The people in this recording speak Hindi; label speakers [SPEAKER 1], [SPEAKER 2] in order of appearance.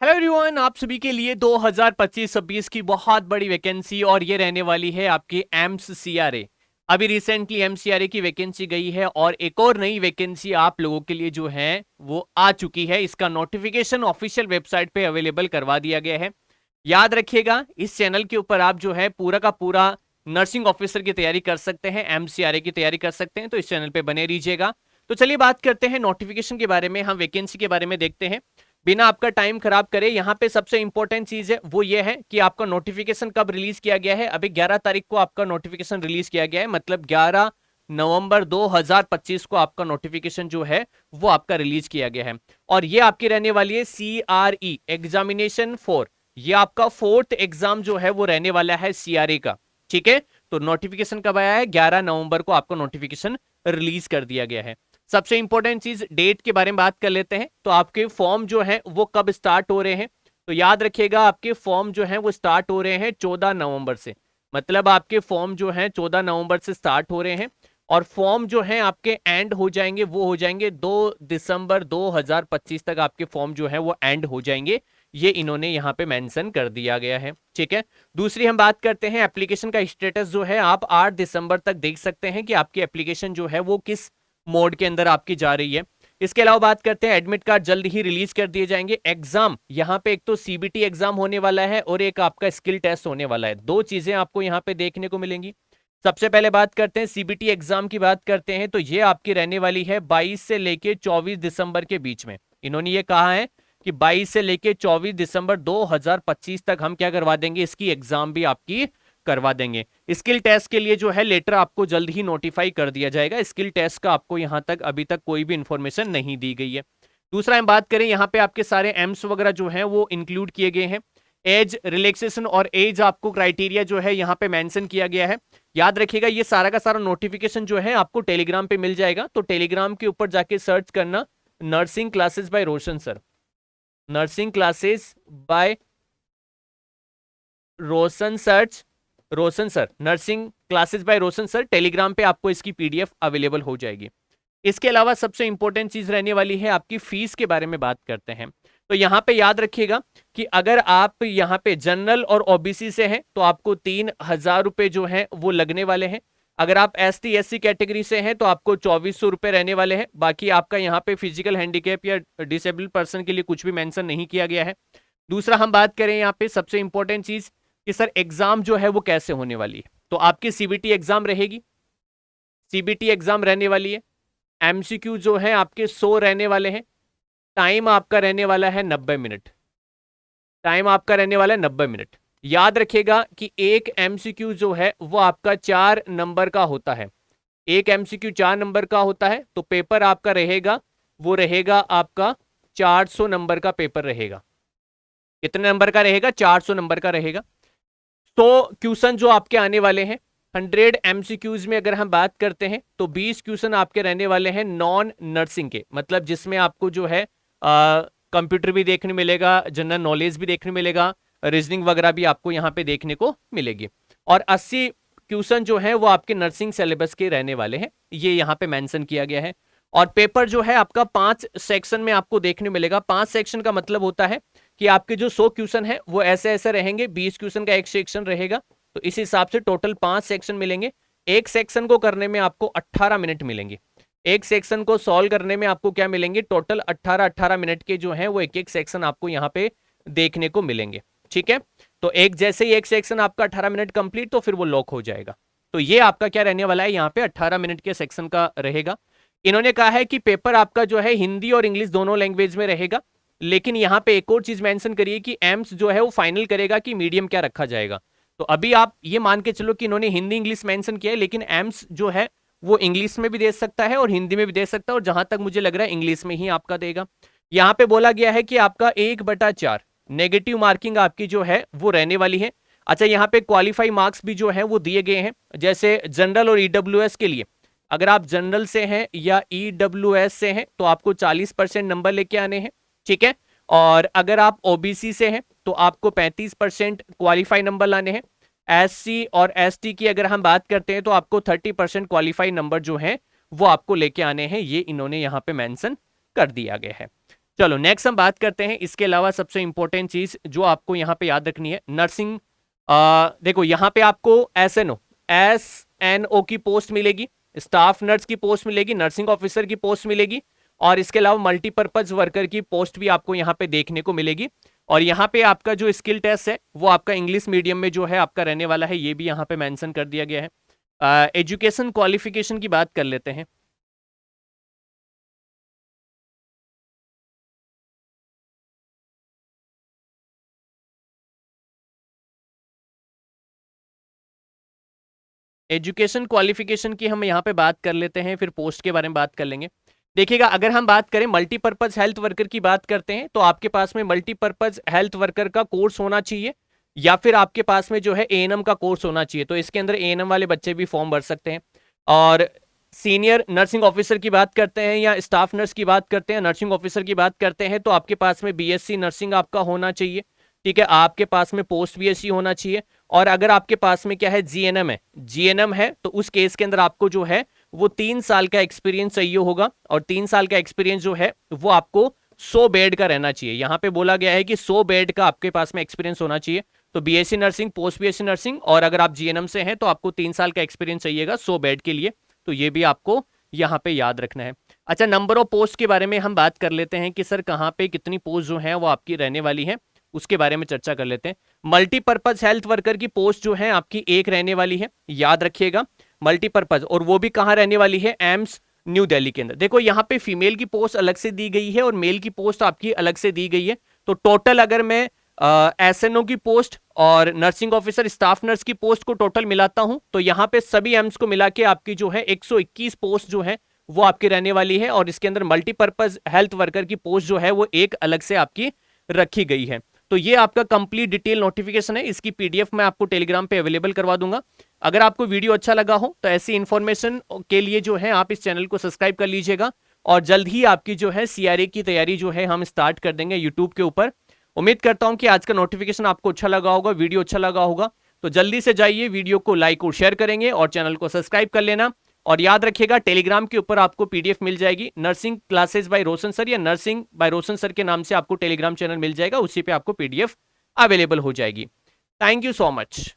[SPEAKER 1] हेलो एवरीवन, आप सभी के लिए 2025-26 की बहुत बड़ी वैकेंसी और ये रहने वाली है आपकी एम्स सीआरए। अभी रिसेंटली एमसीआरए की वैकेंसी गई है और एक और नई वैकेंसी आप लोगों के लिए जो है वो आ चुकी है। इसका नोटिफिकेशन ऑफिशियल वेबसाइट पे अवेलेबल करवा दिया गया है। याद रखिएगा, इस चैनल के ऊपर आप जो है पूरा का पूरा नर्सिंग ऑफिसर की तैयारी कर सकते हैं, एमसीआरए की तैयारी कर सकते हैं, तो इस चैनल पे बने रहिएगा। तो चलिए बात करते हैं नोटिफिकेशन के बारे में, हम वैकेंसी के बारे में देखते हैं बिना आपका टाइम खराब करे। यहाँ पे सबसे इंपॉर्टेंट चीज है वो ये है कि आपका नोटिफिकेशन कब रिलीज किया गया है। अभी 11 तारीख को आपका नोटिफिकेशन रिलीज किया गया है, मतलब 11 नवंबर 2025 को आपका नोटिफिकेशन जो है वो आपका रिलीज किया गया है। और ये आपकी रहने वाली है CRE एग्जामिनेशन 4। ये आपका फोर्थ एग्जाम जो है वो रहने वाला है सीआरए का। ठीक है, तो नोटिफिकेशन कब आया है? 11 नवंबर को आपका नोटिफिकेशन रिलीज कर दिया गया है। सबसे इंपॉर्टेंट चीज डेट के बारे में बात कर लेते हैं। तो आपके फॉर्म जो है वो कब स्टार्ट हो रहे हैं? तो याद रखिएगा, आपके फॉर्म जो है वो स्टार्ट हो रहे हैं 14 नवंबर से। मतलब आपके फॉर्म जो है 14 नवंबर से स्टार्ट हो रहे हैं और फॉर्म जो है आपके एंड हो जाएंगे, वो हो जाएंगे 2 दिसंबर 2025 तक आपके फॉर्म जो है वो एंड हो जाएंगे। ये इन्होंने यहाँ पे मेंशन कर दिया गया है। ठीक है, दूसरी हम बात करते हैं एप्लीकेशन का स्टेटस जो है, आप 8 दिसंबर तक देख सकते हैं कि आपकी एप्लीकेशन जो है वो किस मोड के अंदर आपकी जा रही है। इसके अलावा बात करते हैं एडमिट कार्ड जल्द ही रिलीज कर दिए जाएंगे। एग्जाम यहाँ पे एक तो सीबीटी एग्जाम होने वाला है और एक आपका स्किल टेस्ट होने वाला है। दो चीजें आपको यहाँ पे देखने को मिलेंगी। सबसे पहले बात करते हैं सीबीटी एग्जाम की बात करते हैं, तो ये आपकी रहने वाली है 22 से लेके 24 दिसंबर के बीच में। इन्होंने ये कहा है कि 22 से लेके 24 दिसंबर 2025 तक हम क्या करवा देंगे, इसकी एग्जाम भी आपकी करवा देंगे। स्किल टेस्ट के लिए जो है लेटर आपको जल्द ही नोटिफाई कर दिया जाएगा। स्किल टेस्ट का आपको यहां तक अभी तक कोई भी इंफॉर्मेशन नहीं दी गई है। दूसरा हम बात करें, यहाँ पे आपके सारे एम्स वगैरह जो है वो इंक्लूड किए गए हैं। एज रिलैक्सेशन और एज आपको क्राइटेरिया जो है यहाँ पे मेंशन किया गया है। याद रखिएगा, ये सारा का सारा नोटिफिकेशन जो है आपको टेलीग्राम पे मिल जाएगा, तो टेलीग्राम के ऊपर जाके सर्च करना नर्सिंग क्लासेस बाय रोशन सर। नर्सिंग क्लासेस बाय रोशन सर्च, रोशन सर, नर्सिंग क्लासेस बाय रोशन सर, टेलीग्राम पे आपको इसकी पीडीएफ अवेलेबल हो जाएगी। इसके अलावा सबसे इंपॉर्टेंट चीज रहने वाली है आपकी फीस के बारे में बात करते हैं। तो यहाँ पे याद रखिएगा कि अगर आप यहाँ पे जनरल और ओबीसी से हैं तो आपको 3,000 रुपए जो है वो लगने वाले हैं। अगर आप एसटी एससी कैटेगरी से हैं तो आपको 2,400 रुपए रहने वाले हैं। बाकी आपका यहाँ पे फिजिकल हैंडीकैप या डिसेबल्ड पर्सन के लिए कुछ भी मेंशन नहीं किया गया है। दूसरा हम बात करें यहाँ पे सबसे इंपॉर्टेंट चीज कि सर एग्जाम जो है वो कैसे होने वाली है। तो आपकी सीबीटी एग्जाम रहेगी, सीबीटी एग्जाम रहने वाली है। एमसीक्यू जो है आपके 100 रहने वाले हैं। टाइम आपका रहने वाला है 90 मिनट। टाइम आपका रहने वाला है 90 मिनट। याद रखिएगा कि एक एमसीक्यू जो है वो आपका 4 नंबर का होता है। एक एमसीक्यू 4 नंबर का होता है, तो पेपर आपका रहेगा वो रहेगा आपका 400 नंबर का पेपर रहेगा। कितने नंबर का रहेगा? 400 नंबर का रहेगा। तो क्वेश्चन जो आपके आने वाले हैं 100 एमसीक्यूज में अगर हम बात करते हैं तो 20 क्वेश्चन आपके रहने वाले हैं नॉन नर्सिंग के, मतलब जिसमें आपको जो है कंप्यूटर भी देखने मिलेगा, जनरल नॉलेज भी देखने मिलेगा, रीजनिंग वगैरह भी आपको यहाँ पे देखने को मिलेगी। और 80 क्वेश्चन जो है वो आपके नर्सिंग सिलेबस के रहने वाले हैं, ये यहाँ पे मेंशन किया गया है। और पेपर जो है आपका 5 सेक्शन में आपको देखने मिलेगा। 5 सेक्शन का मतलब होता है कि आपके जो 100 क्वेश्चन है वो ऐसे ऐसे रहेंगे, 20 क्वेश्चन का एक सेक्शन रहेगा, तो इस हिसाब से टोटल 5 सेक्शन मिलेंगे। एक सेक्शन को करने में आपको 18 मिनट मिलेंगे। एक सेक्शन को सॉल्व करने में आपको क्या मिलेंगे? टोटल 18 मिनट के जो है वो एक एक सेक्शन आपको यहाँ पे देखने को मिलेंगे। ठीक है, तो एक जैसे ही एक सेक्शन आपका 18 मिनट कंप्लीट तो फिर वो लॉक हो जाएगा। तो ये आपका क्या रहने वाला है, यहाँ पे 18 मिनट के सेक्शन का रहेगा। इन्होंने कहा है कि पेपर आपका जो है हिंदी और इंग्लिश दोनों लैंग्वेज में रहेगा। लेकिन यहाँ पे एक और चीज मेंशन करिए कि एम्स जो है वो फाइनल करेगा कि मीडियम क्या रखा जाएगा। तो अभी आप ये मान के चलो कि इन्होंने हिंदी इंग्लिश मेंशन किया है, लेकिन एम्स जो है वो इंग्लिश में भी दे सकता है और हिंदी में भी दे सकता है, और जहां तक मुझे लग रहा है इंग्लिश में ही आपका देगा। यहाँ पे बोला गया है कि आपका 1/4 नेगेटिव मार्किंग आपकी जो है वो रहने वाली है। अच्छा, यहाँ पे क्वालिफाई मार्क्स भी जो है वो दिए गए हैं। जैसे जनरल और ईडब्ल्यूएस के लिए, अगर आप जनरल से हैं या ईडब्ल्यूएस से हैं तो आपको 40% नंबर लेके आने हैं। ठीक है, और अगर आप ओबीसी से हैं तो आपको 35% क्वालिफाई नंबर लाने हैं। एससी और एसटी की अगर हम बात करते हैं तो आपको 30% क्वालिफाई नंबर जो है वो आपको लेके आने हैं। ये इन्होंने यहाँ पे मेंशन कर दिया गया है। चलो नेक्स्ट हम बात करते हैं। इसके अलावा सबसे इंपॉर्टेंट चीज जो आपको यहाँ पे याद रखनी है, नर्सिंग। देखो यहाँ पे आपको एस एन ओ की पोस्ट मिलेगी, स्टाफ नर्स की पोस्ट मिलेगी, नर्सिंग ऑफिसर की पोस्ट मिलेगी, और इसके अलावा मल्टीपर्पज वर्कर की पोस्ट भी आपको यहाँ पे देखने को मिलेगी। और यहाँ पे आपका जो स्किल टेस्ट है वो आपका इंग्लिश मीडियम में जो है आपका रहने वाला है, ये भी यहाँ पे मेंशन कर दिया गया है। एजुकेशन क्वालिफिकेशन की बात कर लेते हैं। एजुकेशन क्वालिफिकेशन की हम यहाँ पे बात कर लेते हैं, फिर पोस्ट के बारे में बात कर लेंगे। देखिएगा, अगर हम बात करें मल्टीपर्पज हेल्थ वर्कर की बात करते हैं, तो आपके पास में मल्टीपर्पज हेल्थ वर्कर का कोर्स होना चाहिए, या फिर आपके पास में जो है एएनएम का कोर्स होना चाहिए। तो इसके अंदर एएनएम वाले बच्चे भी फॉर्म भर सकते हैं। और सीनियर नर्सिंग ऑफिसर की बात करते हैं या स्टाफ नर्स की बात करते हैं, नर्सिंग ऑफिसर की बात करते हैं, तो आपके पास में बीएससी नर्सिंग आपका होना चाहिए। ठीक है, आपके पास में पोस्ट बीएससी होना चाहिए। और अगर आपके पास में क्या है, जीएनएम है, तो उस केस के अंदर आपको जो है वो 3 साल का एक्सपीरियंस चाहिए होगा। और 3 साल का एक्सपीरियंस जो है वो आपको 100 बेड का रहना चाहिए। यहाँ पे बोला गया है कि 100 बेड का आपके पास में एक्सपीरियंस होना चाहिए। तो BSc nursing, post BSc nursing, और अगर आप जीएनएम से हैं तो आपको 3 साल का एक्सपीरियंस चाहिएगा 100 बेड के लिए। तो ये भी आपको यहाँ पे याद रखना है। अच्छा, नंबर ऑफ पोस्ट के बारे में हम बात कर लेते हैं कि सर कहाँ पे कितनी पोस्ट जो है वो आपकी रहने वाली है, उसके बारे में चर्चा कर लेते हैं। मल्टीपर्पज हेल्थ वर्कर की पोस्ट जो है आपकी एक रहने वाली है, याद रखिएगा, मल्टीपर्पज, और वो भी कहाँ रहने वाली है, एम्स न्यू दिल्ली के अंदर। देखो यहाँ पे फीमेल की पोस्ट अलग से दी गई है और मेल की पोस्ट आपकी अलग से दी गई है। तो टोटल अगर मैं एसएनओ की पोस्ट और नर्सिंग ऑफिसर स्टाफ नर्स की पोस्ट को टोटल मिलाता हूं, तो यहाँ पे सभी एम्स को मिला के आपकी जो है 121 पोस्ट जो है वो आपकी रहने वाली है। और इसके अंदर मल्टीपर्पज हेल्थ वर्कर की पोस्ट जो है वो एक अलग से आपकी रखी गई है। तो ये आपका कंप्लीट डिटेल नोटिफिकेशन है, इसकी पीडीएफ मैं आपको टेलीग्राम पे अवेलेबल करवा दूंगा। अगर आपको वीडियो अच्छा लगा हो तो ऐसी इंफॉर्मेशन के लिए जो है आप इस चैनल को सब्सक्राइब कर लीजिएगा। और जल्द ही आपकी जो है सीआरए की तैयारी जो है हम स्टार्ट कर देंगे यूट्यूब के ऊपर। उम्मीद करता हूं कि आज का नोटिफिकेशन आपको अच्छा लगा होगा, वीडियो अच्छा लगा होगा। तो जल्दी से जाइए, वीडियो को लाइक और शेयर करेंगे और चैनल को सब्सक्राइब कर लेना। और याद रखिएगा, टेलीग्राम के ऊपर आपको पीडीएफ मिल जाएगी, नर्सिंग क्लासेस बाय रोशन सर या नर्सिंग बाय रोशन सर के नाम से आपको टेलीग्राम चैनल मिल जाएगा, उसी पे आपको पीडीएफ अवेलेबल हो जाएगी। Thank you so much.